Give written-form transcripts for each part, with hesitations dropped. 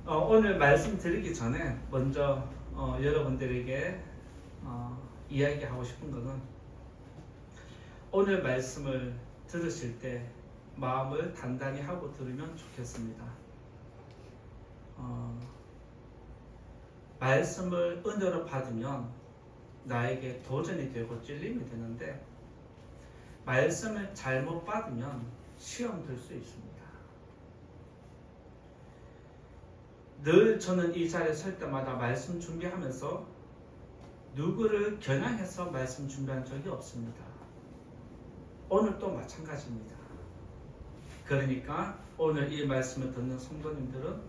오늘 말씀 드리기 전에 먼저 여러분들에게 이야기하고 싶은 것은 오늘 말씀을 들으실 때 마음을 단단히 하고 들으면 좋겠습니다. 말씀을 은혜로 받으면 나에게 도전이 되고 찔림이 되는데 말씀을 잘못 받으면 시험 들 수 있습니다. 늘 저는 이 자리에 설 때마다 말씀 준비하면서 누구를 겨냥해서 말씀 준비한 적이 없습니다. 오늘도 마찬가지입니다. 그러니까 오늘 이 말씀을 듣는 성도님들은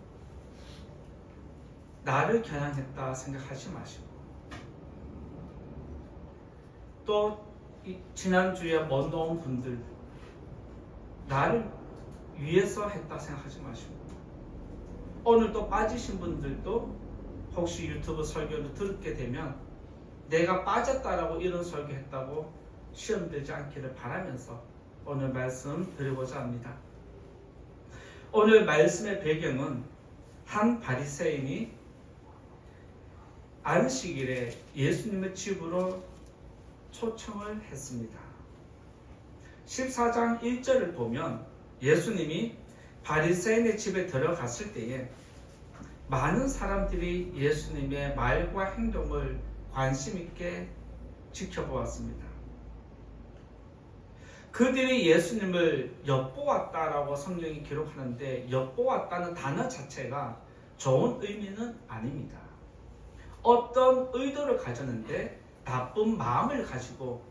나를 겨냥했다 생각하지 마시고 또 지난주에 먼 온 분들 나를 위해서 했다 생각하지 마시고 오늘 또 빠지신 분들도 혹시 유튜브 설교를 듣게 되면 내가 빠졌다라고 이런 설교했다고 시험 들지 않기를 바라면서 오늘 말씀 드리고자 합니다. 오늘 말씀의 배경은 한 바리새인이 안식일에 예수님의 집으로 초청을 했습니다. 14장 1절을 보면 예수님이 바리새인의 집에 들어갔을 때에 많은 사람들이 예수님의 말과 행동을 관심 있게 지켜보았습니다. 그들이 예수님을 엿보았다라고 성경이 기록하는데 엿보았다는 단어 자체가 좋은 의미는 아닙니다. 어떤 의도를 가졌는데 나쁜 마음을 가지고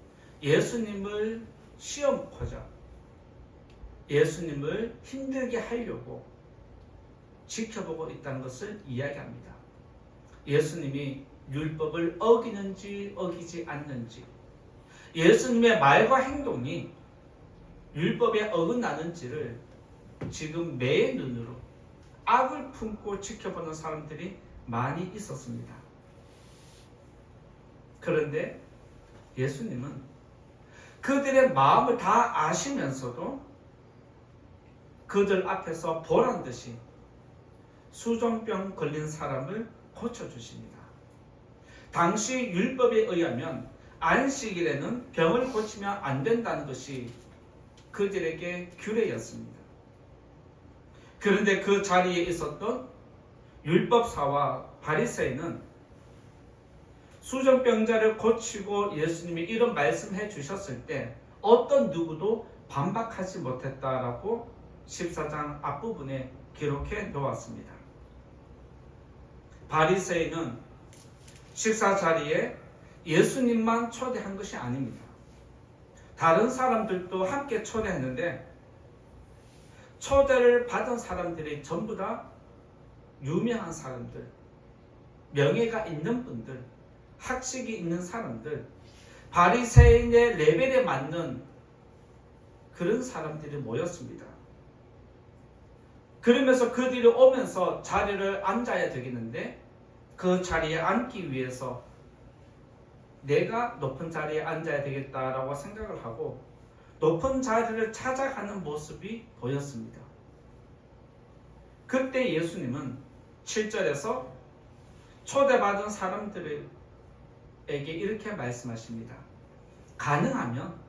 예수님을 시험하고자 예수님을 힘들게 하려고 지켜보고 있다는 것을 이야기합니다. 예수님이 율법을 어기는지 어기지 않는지 예수님의 말과 행동이 율법에 어긋나는지를 지금 매의 눈으로 악을 품고 지켜보는 사람들이 많이 있었습니다. 그런데 예수님은 그들의 마음을 다 아시면서도 그들 앞에서 보란 듯이 수종병 걸린 사람을 고쳐주십니다. 당시 율법에 의하면 안식일에는 병을 고치면 안 된다는 것이 그들에게 규례였습니다. 그런데 그 자리에 있었던 율법사와 바리새인은 수종병자를 고치고 예수님이 이런 말씀해 주셨을 때 어떤 누구도 반박하지 못했다라고 14장 앞부분에 기록해 놓았습니다. 바리새인은 식사 자리에 예수님만 초대한 것이 아닙니다. 다른 사람들도 함께 초대했는데 초대를 받은 사람들이 전부 다 유명한 사람들, 명예가 있는 분들, 학식이 있는 사람들, 바리새인의 레벨에 맞는 그런 사람들이 모였습니다. 그러면서 그들이 오면서 자리를 앉아야 되겠는데 그 자리에 앉기 위해서 내가 높은 자리에 앉아야 되겠다라고 생각을 하고 높은 자리를 찾아가는 모습이 보였습니다. 그때 예수님은 7절에서 초대받은 사람들에게 이렇게 말씀하십니다. 가능하면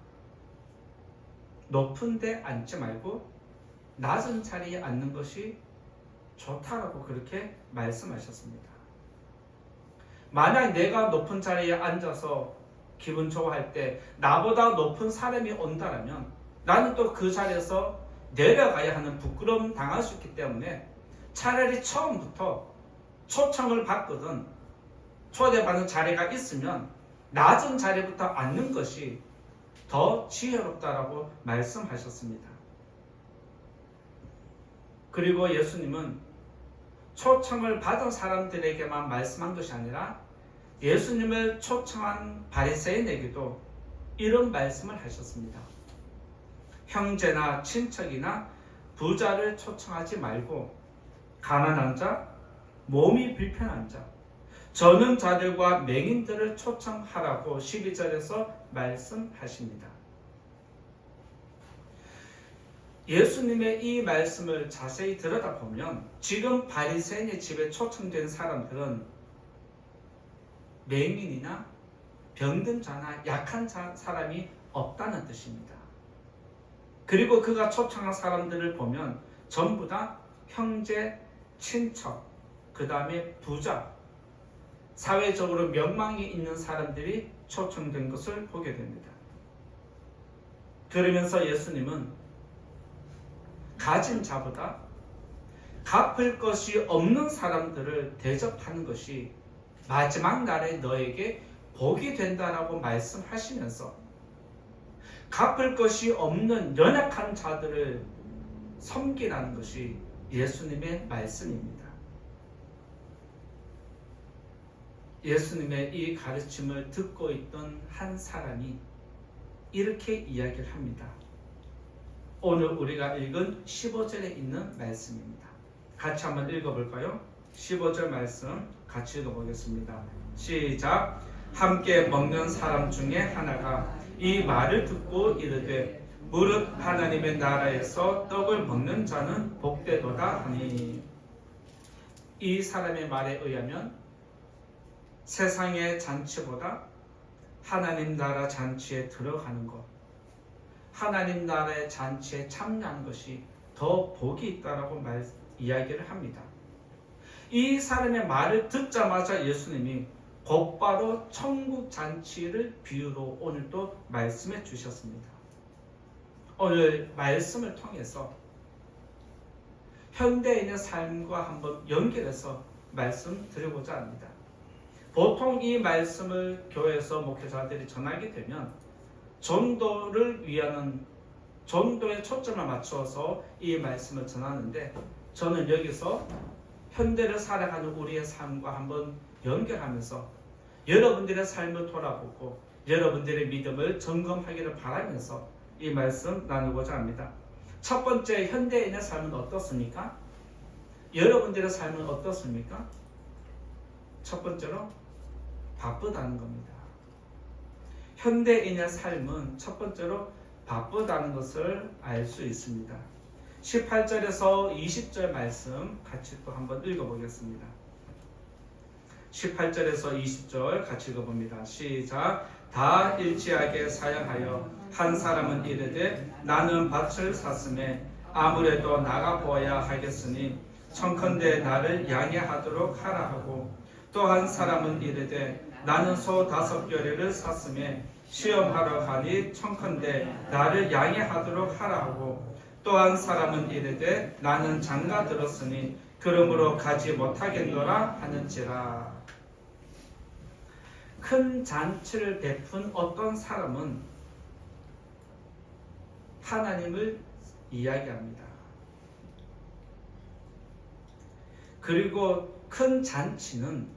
높은 데 앉지 말고 낮은 자리에 앉는 것이 좋다라고 그렇게 말씀하셨습니다. 만약 내가 높은 자리에 앉아서 기분 좋아할 때 나보다 높은 사람이 온다면 나는 또 그 자리에서 내려가야 하는 부끄러움 당할 수 있기 때문에 차라리 처음부터 초청을 받거든 초대받는 자리가 있으면 낮은 자리부터 앉는 것이 더 지혜롭다라고 말씀하셨습니다. 그리고 예수님은 초청을 받은 사람들에게만 말씀한 것이 아니라 예수님을 초청한 바리새인에게도 이런 말씀을 하셨습니다. 형제나 친척이나 부자를 초청하지 말고 가난한 자, 몸이 불편한 자, 저는 자들과 맹인들을 초청하라고 12절에서 말씀하십니다. 예수님의 이 말씀을 자세히 들여다보면 지금 바리새인의 집에 초청된 사람들은 맹인이나 병든 자나 약한 사람이 없다는 뜻입니다. 그리고 그가 초청한 사람들을 보면 전부 다 형제, 친척, 그 다음에 부자, 사회적으로 명망이 있는 사람들이 초청된 것을 보게 됩니다. 그러면서 예수님은 가진 자보다 갚을 것이 없는 사람들을 대접하는 것이 마지막 날에 너에게 복이 된다라고 말씀하시면서 갚을 것이 없는 연약한 자들을 섬기라는 것이 예수님의 말씀입니다. 예수님의 이 가르침을 듣고 있던 한 사람이 이렇게 이야기를 합니다. 오늘 우리가 읽은 15절에 있는 말씀입니다. 같이 한번 읽어볼까요? 15절 말씀 같이 읽어보겠습니다. 시작. 함께 먹는 사람 중에 하나가 이 말을 듣고 이르되 무릇 하나님의 나라에서 떡을 먹는 자는 복되도다 하니. 이 사람의 말에 의하면 세상의 잔치보다 하나님 나라 잔치에 들어가는 것, 하나님 나라의 잔치에 참여하는 것이 더 복이 있다라고 이야기를 합니다. 이 사람의 말을 듣자마자 예수님이 곧바로 천국 잔치를 비유로 오늘 또 말씀해 주셨습니다. 오늘 말씀을 통해서 현대인의 삶과 한번 연결해서 말씀드리고자 합니다. 보통 이 말씀을 교회에서 목회자들이 전하게 되면 전도를 위한 전도에 초점을 맞춰서 이 말씀을 전하는데, 저는 여기서 현대를 살아가는 우리의 삶과 한번 연결하면서 여러분들의 삶을 돌아보고 여러분들의 믿음을 점검하기를 바라면서 이 말씀 나누고자 합니다. 첫 번째, 현대인의 삶은 어떻습니까? 여러분들의 삶은 어떻습니까? 첫 번째로 바쁘다는 겁니다. 현대인의 삶은 첫 번째로 바쁘다는 것을 알 수 있습니다. 18절에서 20절 말씀 같이 또 한번 읽어보겠습니다. 18절에서 20절 같이 읽어봅니다. 시작. 다 일치하게 사양하여 한 사람은 이르되 나는 밭을 샀음에 아무래도 나가 보아야 하겠으니 청컨대 나를 양해하도록 하라 하고, 또 한 사람은 이르되 나는 소 5겨레를 샀음에 시험하러 가니 청컨대 나를 양해하도록 하라 하고, 또 한 사람은 이르되 나는 장가 들었으니 그러므로 가지 못하겠노라 하는지라. 큰 잔치를 베푼 어떤 사람은 하나님을 이야기합니다. 그리고 큰 잔치는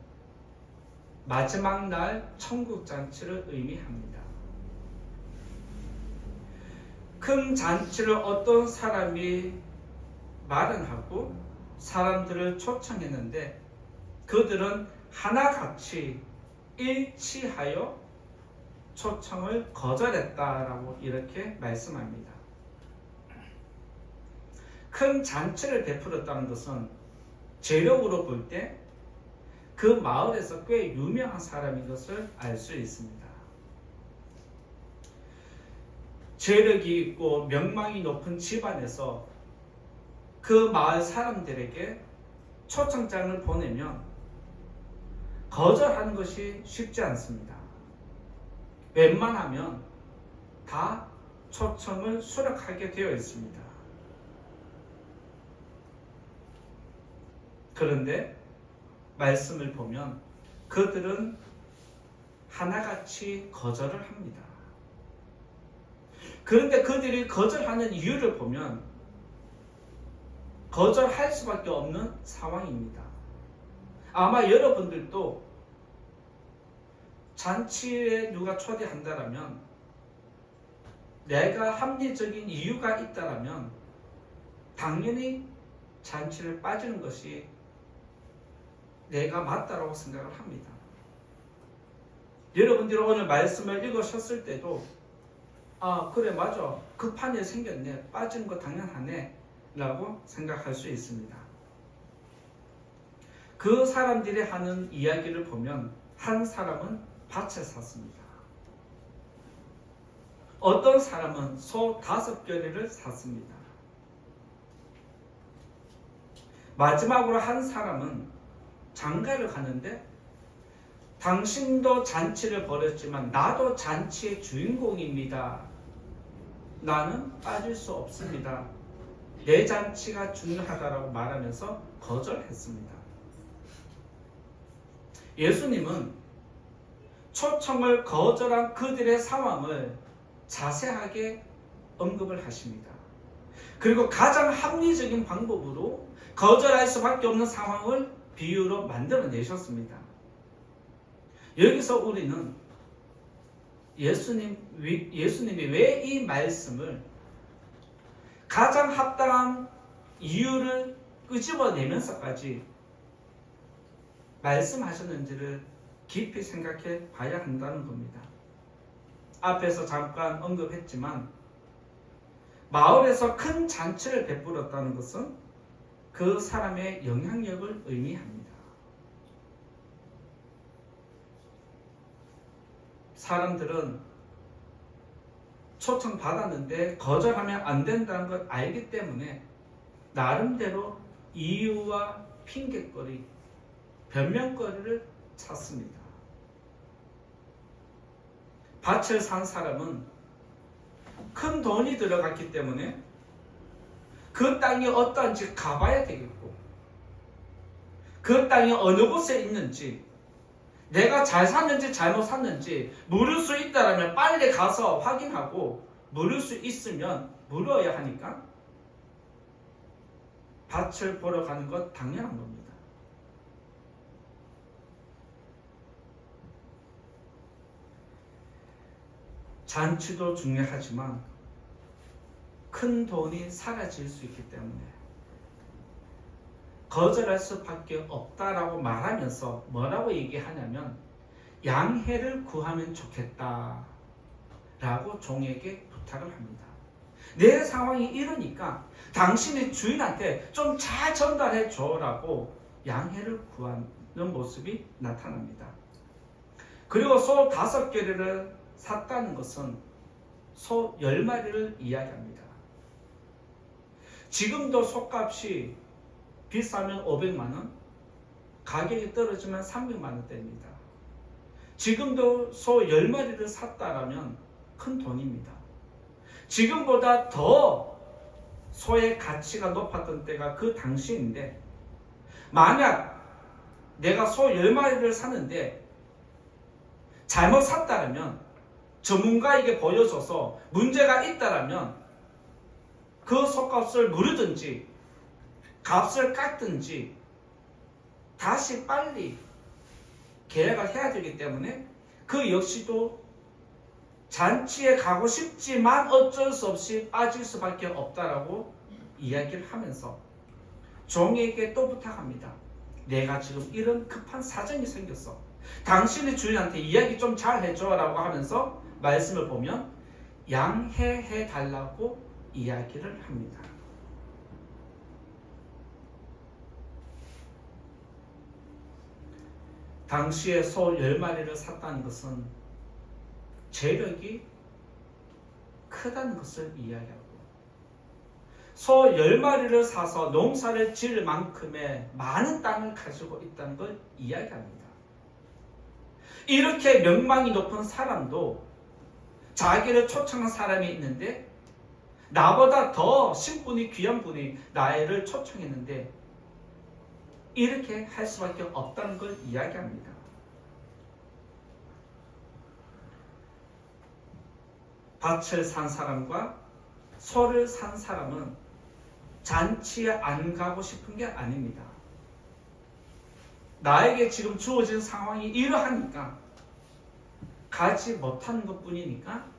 마지막 날 천국 잔치를 의미합니다. 큰 잔치를 어떤 사람이 마련하고 사람들을 초청했는데 그들은 하나같이 일치하여 초청을 거절했다라고 이렇게 말씀합니다. 큰 잔치를 베풀었다는 것은 재력으로 볼 때 그 마을에서 꽤 유명한 사람인 것을 알 수 있습니다. 재력이 있고 명망이 높은 집안에서 그 마을 사람들에게 초청장을 보내면 거절하는 것이 쉽지 않습니다. 웬만하면 다 초청을 수락하게 되어 있습니다. 그런데 말씀을 보면 그들은 하나같이 거절을 합니다. 그런데 그들이 거절하는 이유를 보면 거절할 수밖에 없는 상황입니다. 아마 여러분들도 잔치에 누가 초대한다면, 내가 합리적인 이유가 있다면 당연히 잔치를 빠지는 것이 내가 맞다라고 생각을 합니다. 여러분들이 오늘 말씀을 읽으셨을 때도 아, 그래, 맞아. 급한 일 생겼네. 빠진 거 당연하네. 라고 생각할 수 있습니다. 그 사람들이 하는 이야기를 보면 한 사람은 밭을 샀습니다. 어떤 사람은 소 5겨레를 샀습니다. 마지막으로 한 사람은 장가를 가는데 당신도 잔치를 벌였지만 나도 잔치의 주인공입니다. 나는 빠질 수 없습니다. 내 잔치가 중요하다라고 말하면서 거절했습니다. 예수님은 초청을 거절한 그들의 상황을 자세하게 언급을 하십니다. 그리고 가장 합리적인 방법으로 거절할 수밖에 없는 상황을 비유로 만들어내셨습니다. 여기서 우리는 예수님이 왜 이 말씀을 가장 합당한 이유를 끄집어내면서까지 말씀하셨는지를 깊이 생각해 봐야 한다는 겁니다. 앞에서 잠깐 언급했지만 마을에서 큰 잔치를 베풀었다는 것은 그 사람의 영향력을 의미합니다. 사람들은 초청받았는데 거절하면 안 된다는 걸 알기 때문에 나름대로 이유와 핑계거리, 변명거리를 찾습니다. 밭을 산 사람은 큰 돈이 들어갔기 때문에 그 땅이 어떠한지 가봐야 되겠고, 그 땅이 어느 곳에 있는지, 내가 잘 샀는지 잘못 샀는지 물을 수 있다면 빨리 가서 확인하고, 물을 수 있으면 물어야 하니까 밭을 보러 가는 것 당연한 겁니다. 잔치도 중요하지만 큰 돈이 사라질 수 있기 때문에 거절할 수밖에 없다라고 말하면서 뭐라고 얘기하냐면 양해를 구하면 좋겠다 라고 종에게 부탁을 합니다. 내 상황이 이러니까 당신의 주인한테 좀 잘 전달해 줘라고 양해를 구하는 모습이 나타납니다. 그리고 소 5겨레를 샀다는 것은 소 10마리를 이야기합니다. 지금도 소값이 비싸면 500만원, 가격이 떨어지면 300만원대입니다. 지금도 소 10마리를 샀다라면 큰 돈입니다. 지금보다 더 소의 가치가 높았던 때가 그 당시인데, 만약 내가 소 10마리를 샀는데 잘못 샀다면, 전문가에게 보여줘서 문제가 있다라면 그 소값을 무르든지 값을 깎든지 다시 빨리 계약을 해야 되기 때문에 그 역시도 잔치에 가고 싶지만 어쩔 수 없이 빠질 수밖에 없다라고 이야기를 하면서 종에게 또 부탁합니다. 내가 지금 이런 급한 사정이 생겼어. 당신의 주인한테 이야기 좀 잘 해줘라고 하면서 말씀을 보면 양해해 달라고 이야기를 합니다. 당시에 소 10마리를 샀다는 것은 재력이 크다는 것을 이야기하고, 소 10마리를 사서 농사를 지을 만큼의 많은 땅을 가지고 있다는 걸 이야기합니다. 이렇게 명망이 높은 사람도 자기를 초청한 사람이 있는데, 나보다 더 신분이 귀한 분이 나를 초청했는데 이렇게 할 수밖에 없다는 걸 이야기합니다. 밭을 산 사람과 소를 산 사람은 잔치에 안 가고 싶은 게 아닙니다. 나에게 지금 주어진 상황이 이러하니까 가지 못하는 것 뿐이니까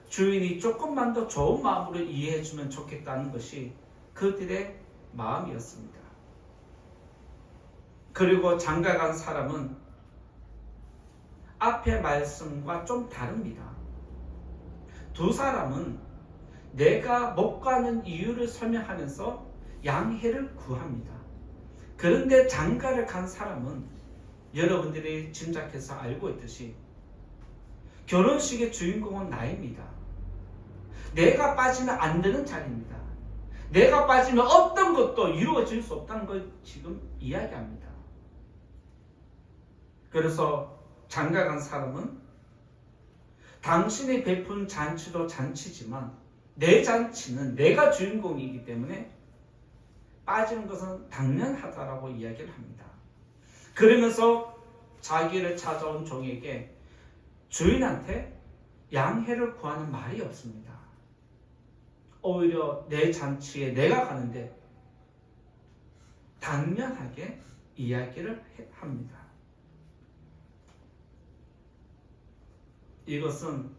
주인이 조금만 더 좋은 마음으로 이해해 주면 좋겠다는 것이 그들의 마음이었습니다. 그리고 장가간 사람은 앞의 말씀과 좀 다릅니다. 두 사람은 내가 못 가는 이유를 설명하면서 양해를 구합니다. 그런데 장가를 간 사람은 여러분들이 짐작해서 알고 있듯이 결혼식의 주인공은 나입니다. 내가 빠지면 안 되는 자리입니다. 내가 빠지면 어떤 것도 이루어질 수 없다는 걸 지금 이야기합니다. 그래서 장가간 사람은 당신이 베푼 잔치도 잔치지만 내 잔치는 내가 주인공이기 때문에 빠지는 것은 당연하다라고 이야기를 합니다. 그러면서 자기를 찾아온 종에게 주인한테 양해를 구하는 말이 없습니다. 오히려 내 잔치에 내가 가는데 당연하게 이야기를 합니다. 이것은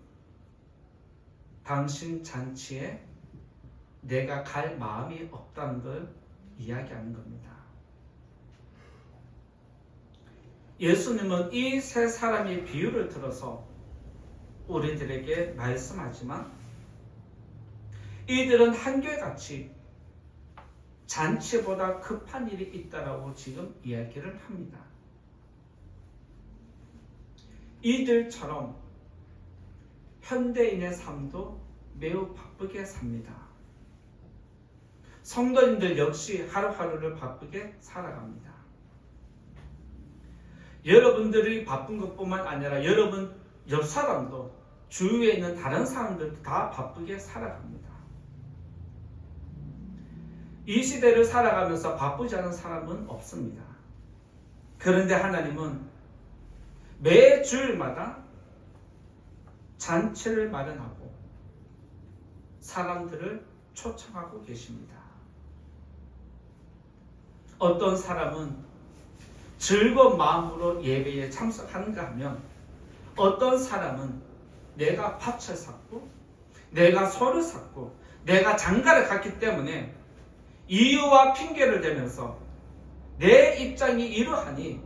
당신 잔치에 내가 갈 마음이 없다는 걸 이야기하는 겁니다. 예수님은 이 세 사람의 비유를 들어서 우리들에게 말씀하지만 이들은 한결같이 잔치보다 급한 일이 있다라고 지금 이야기를 합니다. 이들처럼 현대인의 삶도 매우 바쁘게 삽니다. 성도님들 역시 하루하루를 바쁘게 살아갑니다. 여러분들이 바쁜 것뿐만 아니라 여러분 옆 사람도 주위에 있는 다른 사람들도 다 바쁘게 살아갑니다. 이 시대를 살아가면서 바쁘지 않은 사람은 없습니다. 그런데 하나님은 매 주일마다 잔치를 마련하고 사람들을 초청하고 계십니다. 어떤 사람은 즐거운 마음으로 예배에 참석하는가 하면 어떤 사람은 내가 밭을 샀고 내가 소를 샀고 내가 장가를 갔기 때문에 이유와 핑계를 대면서 내 입장이 이러하니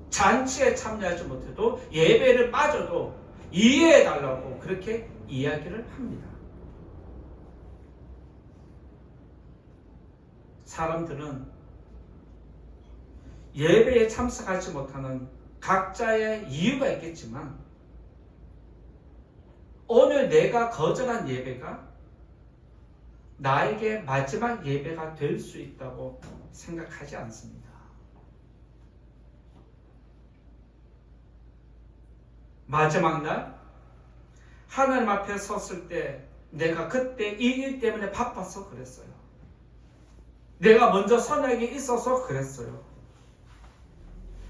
잔치에 참여하지 못해도 예배를 빠져도 이해해달라고 그렇게 이야기를 합니다. 사람들은 예배에 참석하지 못하는 각자의 이유가 있겠지만 오늘 내가 거절한 예배가 나에게 마지막 예배가 될 수 있다고 생각하지 않습니다. 마지막 날 하나님 앞에 섰을 때 내가 그때 이 일 때문에 바빠서 그랬어요. 내가 먼저 선약이 있어서 그랬어요.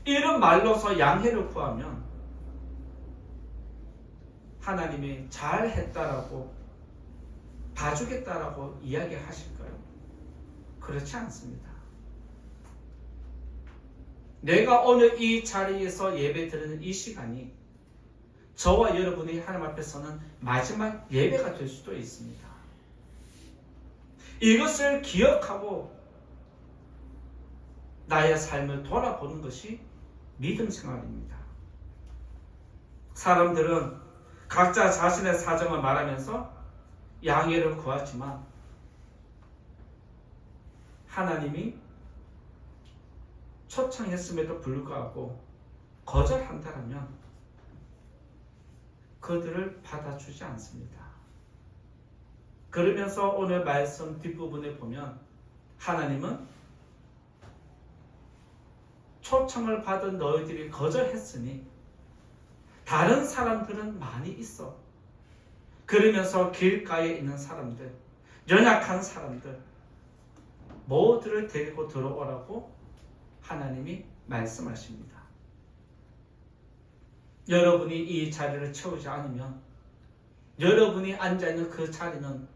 이런 말로서 양해를 구하면 하나님이 잘했다라고 봐주겠다라고 이야기하실까요? 그렇지 않습니다. 내가 오늘 이 자리에서 예배 드리는 이 시간이 저와 여러분이 하나님 앞에서는 마지막 예배가 될 수도 있습니다. 이것을 기억하고 나의 삶을 돌아보는 것이 믿음 생활입니다. 사람들은 각자 자신의 사정을 말하면서 양해를 구하지만 하나님이 초청했음에도 불구하고 거절한다면 그들을 받아주지 않습니다. 그러면서 오늘 말씀 뒷부분에 보면 하나님은 초청을 받은 너희들이 거절했으니 다른 사람들은 많이 있어. 그러면서 길가에 있는 사람들, 연약한 사람들 모두를 데리고 들어오라고 하나님이 말씀하십니다. 여러분이 이 자리를 채우지 않으면 여러분이 앉아있는 그 자리는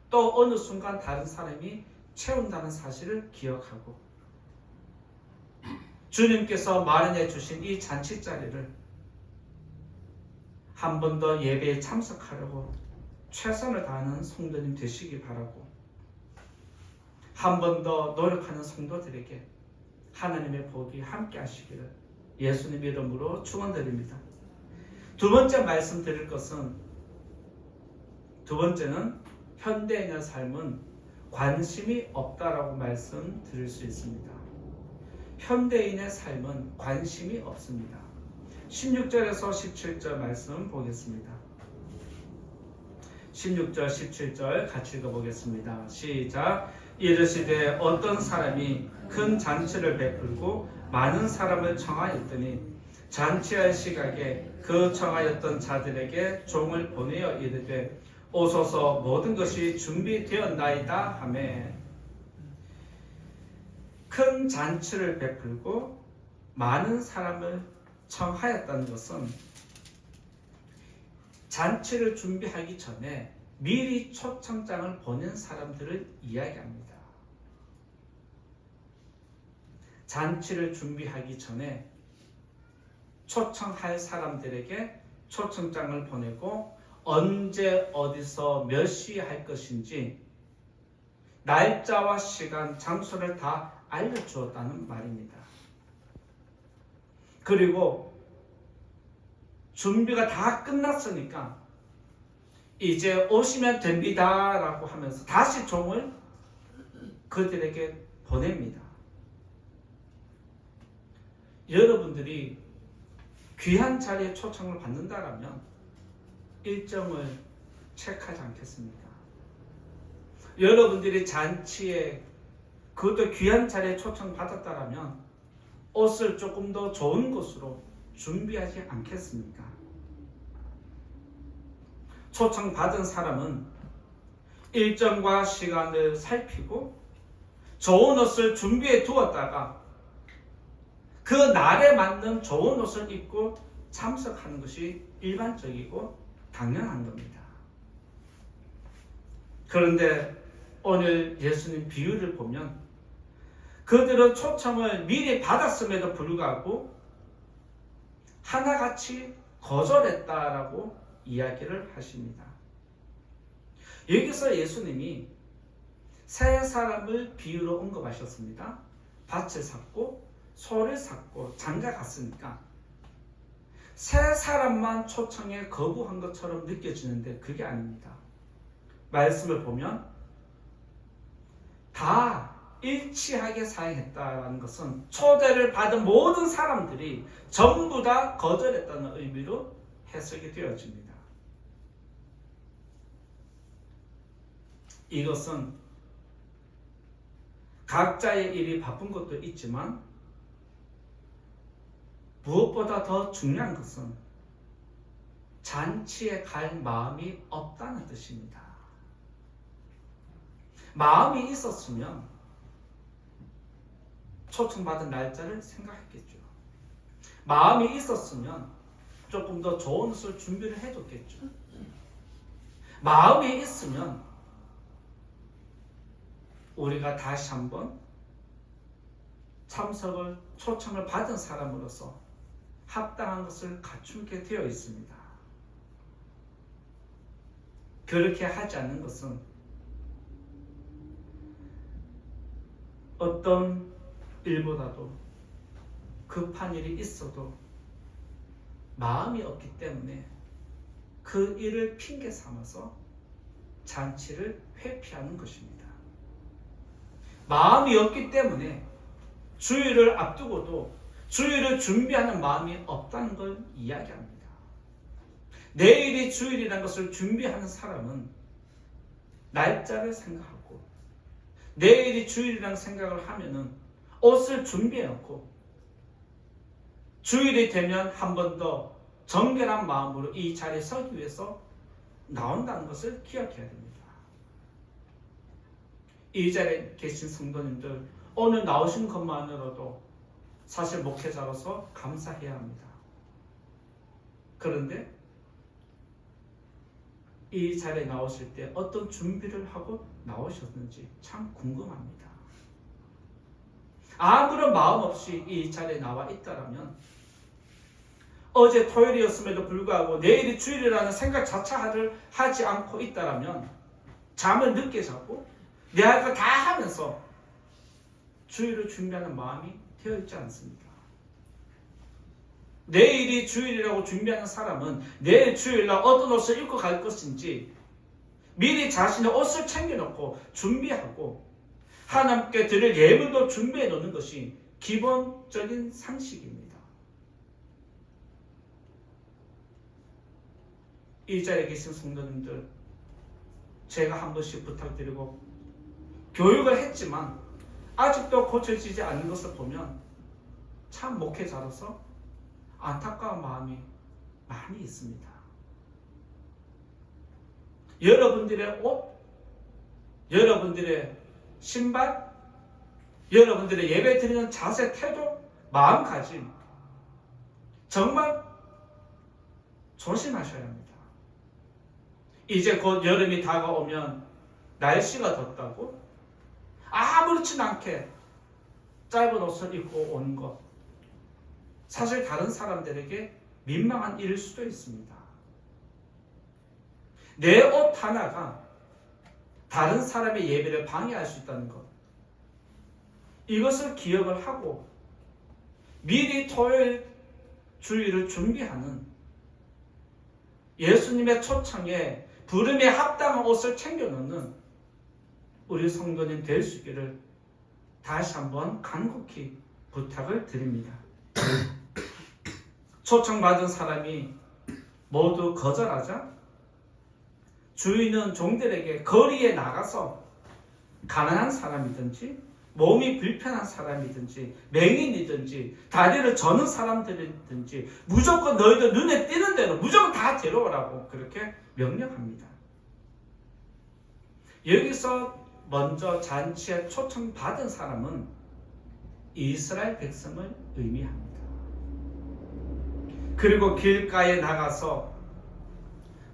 또 어느 순간 다른 사람이 채운다는 사실을 기억하고 주님께서 마련해 주신 이 잔치 자리를 한 번 더 예배에 참석하려고 최선을 다하는 성도님 되시기 바라고 한 번 더 노력하는 성도들에게 하나님의 복이 함께 하시기를 예수님 이름으로 축원드립니다. 두 번째 말씀드릴 것은 두 번째는 현대인의 삶은 관심이 없다라고 말씀드릴 수 있습니다. 현대인의 삶은 관심이 없습니다. 16절에서 17절 말씀 보겠습니다. 16절 17절 같이 읽어보겠습니다. 시작. 이르시되 어떤 사람이 큰 잔치를 베풀고 많은 사람을 청하였더니 잔치할 시각에 그 청하였던 자들에게 종을 보내어 이르되 오소서 모든 것이 준비되었나이다 하매. 큰 잔치를 베풀고 많은 사람을 청하였다는 것은 잔치를 준비하기 전에 미리 초청장을 보낸 사람들을 이야기합니다. 잔치를 준비하기 전에 초청할 사람들에게 초청장을 보내고 언제 어디서 몇 시에 할 것인지 날짜와 시간, 장소를 다 알려주었다는 말입니다. 그리고 준비가 다 끝났으니까 이제 오시면 됩니다 라고 하면서 다시 종을 그들에게 보냅니다. 여러분들이 귀한 자리에 초청을 받는다라면 일정을 체크하지 않겠습니까? 여러분들이 잔치에 그것도 귀한 자리에 초청 받았다라면 옷을 조금 더 좋은 것으로 준비하지 않겠습니까? 초청 받은 사람은 일정과 시간을 살피고 좋은 옷을 준비해 두었다가 그 날에 맞는 좋은 옷을 입고 참석하는 것이 일반적이고 당연한 겁니다. 그런데 오늘 예수님 비유를 보면 그들은 초청을 미리 받았음에도 불구하고 하나같이 거절했다라고 이야기를 하십니다. 여기서 예수님이 세 사람을 비유로 언급하셨습니다. 밭을 샀고 소를 샀고 장가 갔으니까 세 사람만 초청에 거부한 것처럼 느껴지는데 그게 아닙니다. 말씀을 보면 다 일치하게 사용했다는 것은 초대를 받은 모든 사람들이 전부 다 거절했다는 의미로 해석이 되어집니다. 이것은 각자의 일이 바쁜 것도 있지만 무엇보다 더 중요한 것은 잔치에 갈 마음이 없다는 뜻입니다. 마음이 있었으면 초청받은 날짜를 생각했겠죠. 마음이 있었으면 조금 더 좋은 옷을 준비를 해뒀겠죠. 마음이 있으면 우리가 다시 한번 초청을 받은 사람으로서 합당한 것을 갖추게 되어 있습니다. 그렇게 하지 않는 것은 어떤 일보다도 급한 일이 있어도 마음이 없기 때문에 그 일을 핑계 삼아서 잔치를 회피하는 것입니다. 마음이 없기 때문에 주일을 앞두고도 주일을 준비하는 마음이 없다는 걸 이야기합니다. 내일이 주일이라는 것을 준비하는 사람은 날짜를 생각하고 내일이 주일이라는 생각을 하면은 옷을 준비해 놓고 주일이 되면 한 번 더 정결한 마음으로 이 자리에 서기 위해서 나온다는 것을 기억해야 됩니다. 이 자리에 계신 성도님들 오늘 나오신 것만으로도 사실 목회자로서 감사해야 합니다. 그런데 이 자리에 나오실 때 어떤 준비를 하고 나오셨는지 참 궁금합니다. 아무런 마음 없이 이 자리에 나와 있다라면 어제 토요일이었음에도 불구하고 내일이 주일이라는 생각 자체를 하지 않고 있다라면 잠을 늦게 자고 내 할 거 다 하면서 주일을 준비하는 마음이 되어 있지 않습니다. 내일이 주일이라고 준비하는 사람은 내일 주일날 어떤 옷을 입고 갈 것인지 미리 자신의 옷을 챙겨놓고 준비하고 하나님께 드릴 예물도 준비해 놓는 것이 기본적인 상식입니다. 이 자리에 계신 성도님들, 제가 한 번씩 부탁드리고 교육을 했지만 아직도 고쳐지지 않는 것을 보면 참 목회자로서 안타까운 마음이 많이 있습니다. 여러분들의 옷, 여러분들의 신발, 여러분들의 예배 드리는 자세, 태도, 마음가짐 정말 조심하셔야 합니다. 이제 곧 여름이 다가오면 날씨가 덥다고 아무렇지 않게 짧은 옷을 입고 오는 것, 사실 다른 사람들에게 민망한 일일 수도 있습니다. 내 옷 하나가 다른 사람의 예배를 방해할 수 있다는 것, 이것을 기억을 하고 미리 토요일 주일을 준비하는 예수님의 초청에 부름에 합당한 옷을 챙겨놓는 우리 성도님 될 수 있기를 다시 한번 간곡히 부탁을 드립니다. 초청받은 사람이 모두 거절하자 주인은 종들에게 거리에 나가서 가난한 사람이든지 몸이 불편한 사람이든지 맹인이든지 다리를 저는 사람들이든지 무조건 너희들 눈에 띄는 대로 무조건 다 데려오라고 그렇게 명령합니다. 여기서 먼저 잔치에 초청받은 사람은 이스라엘 백성을 의미합니다. 그리고 길가에 나가서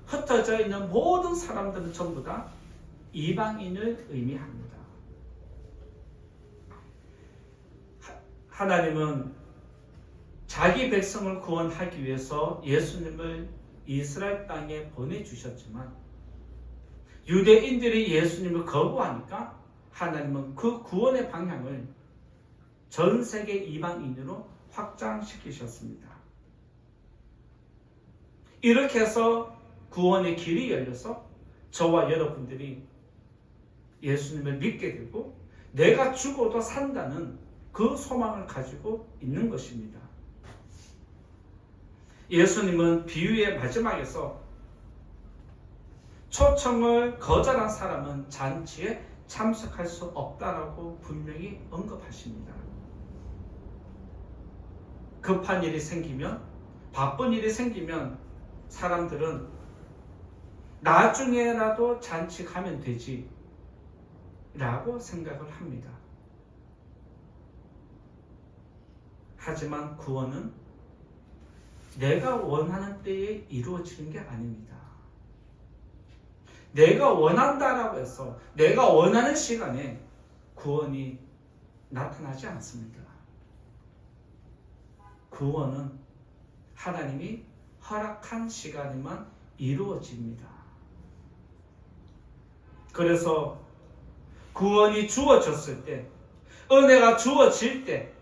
흩어져 있는 모든 사람들은 전부 다 이방인을 의미합니다. 하나님은 자기 백성을 구원하기 위해서 예수님을 이스라엘 땅에 보내주셨지만 유대인들이 예수님을 거부하니까 하나님은 그 구원의 방향을 전 세계 이방인으로 확장시키셨습니다. 이렇게 해서 구원의 길이 열려서 저와 여러분들이 예수님을 믿게 되고 내가 죽어도 산다는 그 소망을 가지고 있는 것입니다. 예수님은 비유의 마지막에서 초청을 거절한 사람은 잔치에 참석할 수 없다라고 분명히 언급하십니다. 급한 일이 생기면, 바쁜 일이 생기면 사람들은 나중에라도 잔치 가면 되지 라고 생각을 합니다. 하지만 구원은 내가 원하는 때에 이루어지는 게 아닙니다. 내가 원한다라고 해서 내가 원하는 시간에 구원이 나타나지 않습니다. 구원은 하나님이 허락한 시간에만 이루어집니다. 그래서 구원이 주어졌을 때, 은혜가 주어질 때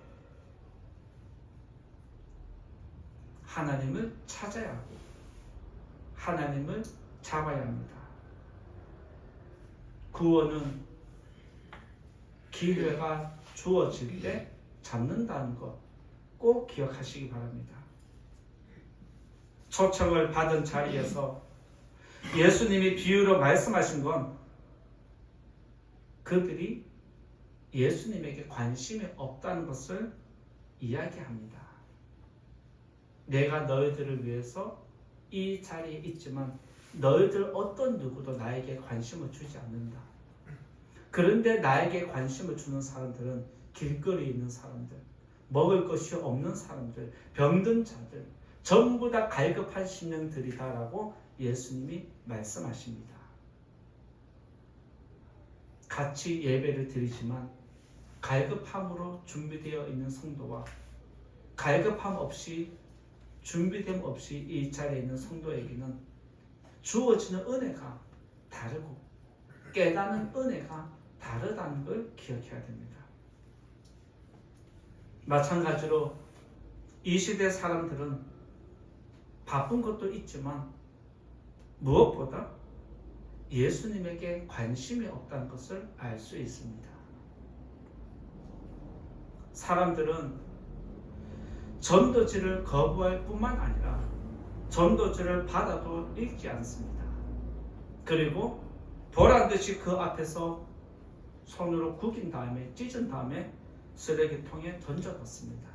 하나님을 찾아야 하고 하나님을 잡아야 합니다. 구원은 기회가 주어질 때 잡는다는 것 꼭 기억하시기 바랍니다. 초청을 받은 자리에서 예수님이 비유로 말씀하신 건 그들이 예수님에게 관심이 없다는 것을 이야기합니다. 내가 너희들을 위해서 이 자리에 있지만 너희들 어떤 누구도 나에게 관심을 주지 않는다. 그런데 나에게 관심을 주는 사람들은 길거리에 있는 사람들, 먹을 것이 없는 사람들, 병든 자들, 전부 다 갈급한 심령들이다라고 예수님이 말씀하십니다. 같이 예배를 드리지만 갈급함으로 준비되어 있는 성도와 갈급함 없이 준비됨 없이 이 자리에 있는 성도에게는 주어지는 은혜가 다르고 깨닫는 은혜가 다르다는 걸 기억해야 됩니다. 마찬가지로 이 시대 사람들은 바쁜 것도 있지만 무엇보다 예수님에게 관심이 없다는 것을 알 수 있습니다. 사람들은 전도지를 거부할 뿐만 아니라 전도지를 받아도 읽지 않습니다. 그리고 보란듯이 그 앞에서 손으로 구긴 다음에 찢은 다음에 쓰레기통에 던져뒀습니다.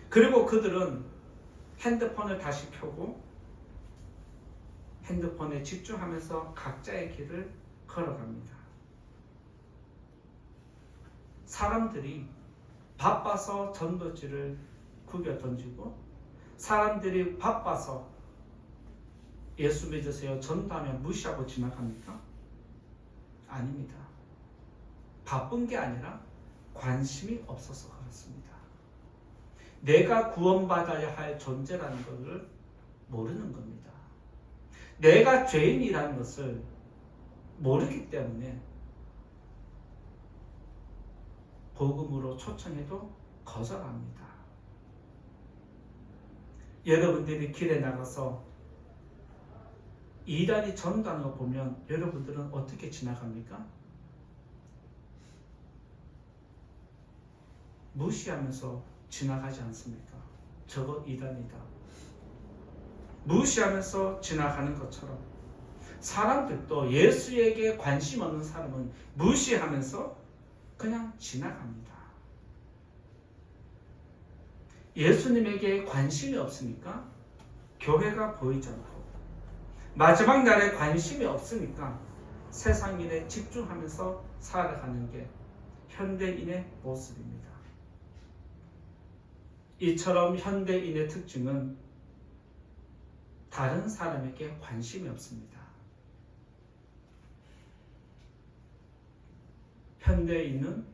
그리고 그들은 핸드폰을 다시 켜고 핸드폰에 집중하면서 각자의 길을 걸어갑니다. 사람들이 바빠서 전도지를 구겨 던지고 사람들이 바빠서 예수 믿으세요 전도하면 무시하고 지나갑니까? 아닙니다. 바쁜 게 아니라 관심이 없어서 그렇습니다. 내가 구원받아야 할 존재라는 것을 모르는 겁니다. 내가 죄인이라는 것을 모르기 때문에 복음으로 초청해도 거절합니다. 여러분들이 길에 나가서 이단이 전도하는 거 보면 여러분들은 어떻게 지나갑니까? 무시하면서 지나가지 않습니까? 저거 이단이다. 무시하면서 지나가는 것처럼 사람들도 예수에게 관심 없는 사람은 무시하면서 그냥 지나갑니다. 예수님에게 관심이 없으니까 교회가 보이지 않고 마지막 날에 관심이 없으니까 세상 일에 집중하면서 살아가는 게 현대인의 모습입니다. 이처럼 현대인의 특징은 다른 사람에게 관심이 없습니다. 현대인은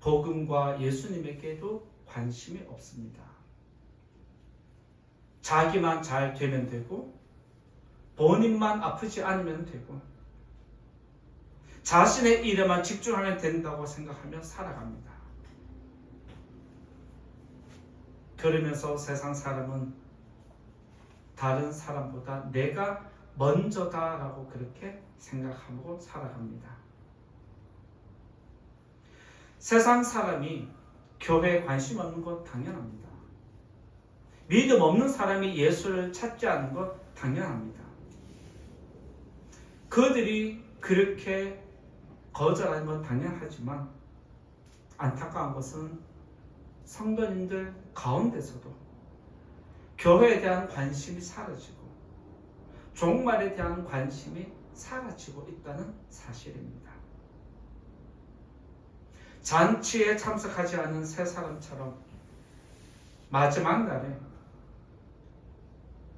복음과 예수님에게도 관심이 없습니다. 자기만 잘 되면 되고 본인만 아프지 않으면 되고 자신의 일에만 집중하면 된다고 생각하며 살아갑니다. 그러면서 세상 사람은 다른 사람보다 내가 먼저다라고 그렇게 생각하고 살아갑니다. 세상 사람이 교회에 관심 없는 것 당연합니다. 믿음 없는 사람이 예수를 찾지 않는 것 당연합니다. 그들이 그렇게 거절하는 건 당연하지만 안타까운 것은 성도님들 가운데서도 교회에 대한 관심이 사라지고 종말에 대한 관심이 사라지고 있다는 사실입니다. 잔치에 참석하지 않은 세 사람처럼 마지막 날에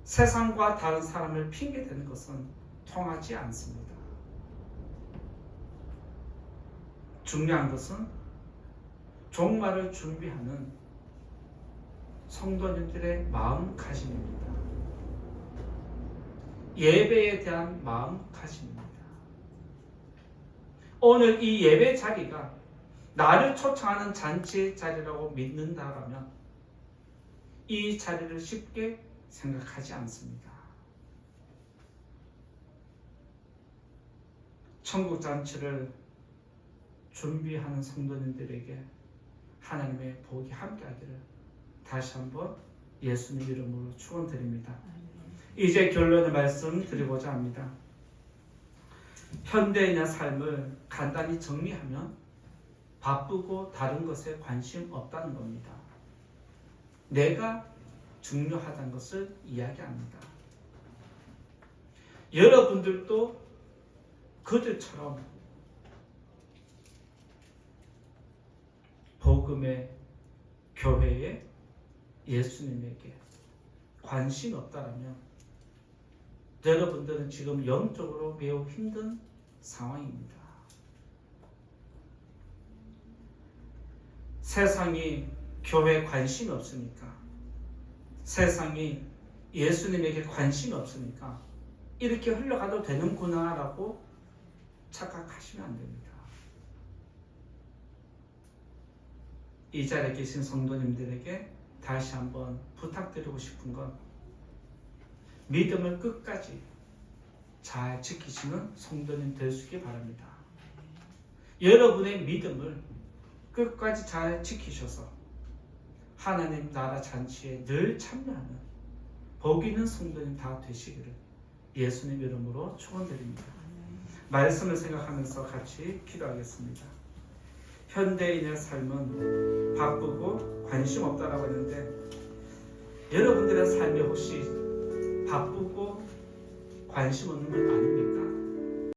세상과 다른 사람을 핑계대는 것은 통하지 않습니다. 중요한 것은 종말을 준비하는 성도님들의 마음가짐입니다. 예배에 대한 마음가짐입니다. 오늘 이 예배 자리가 나를 초청하는 잔치 자리라고 믿는다라면 이 자리를 쉽게 생각하지 않습니다. 천국 잔치를 준비하는 성도님들에게 하나님의 복이 함께하기를 다시 한번 예수님 이름으로 축원드립니다. 이제 결론의 말씀 드리고자 합니다. 현대인의 삶을 간단히 정리하면 바쁘고 다른 것에 관심 없다는 겁니다. 내가 중요하다는 것을 이야기합니다. 여러분들도 그들처럼 복음의 교회에 예수님에게 관심이 없다면 여러분들은 지금 영적으로 매우 힘든 상황입니다. 세상이 교회에 관심이 없으니까, 세상이 예수님에게 관심이 없으니까 이렇게 흘러가도 되는구나 라고 착각하시면 안 됩니다. 이 자리에 계신 성도님들에게 다시 한번 부탁드리고 싶은 건 믿음을 끝까지 잘 지키시는 성도님 될 수 있기 바랍니다. 여러분의 믿음을 끝까지 잘 지키셔서 하나님 나라 잔치에 늘 참여하는 복 있는 성도님 다 되시기를 예수님 이름으로 축원드립니다. 말씀을 생각하면서 같이 기도하겠습니다. 현대인의 삶은 바쁘고 관심 없다라고 했는데 여러분들의 삶이 혹시 바쁘고 관심 없는 건 아닙니까?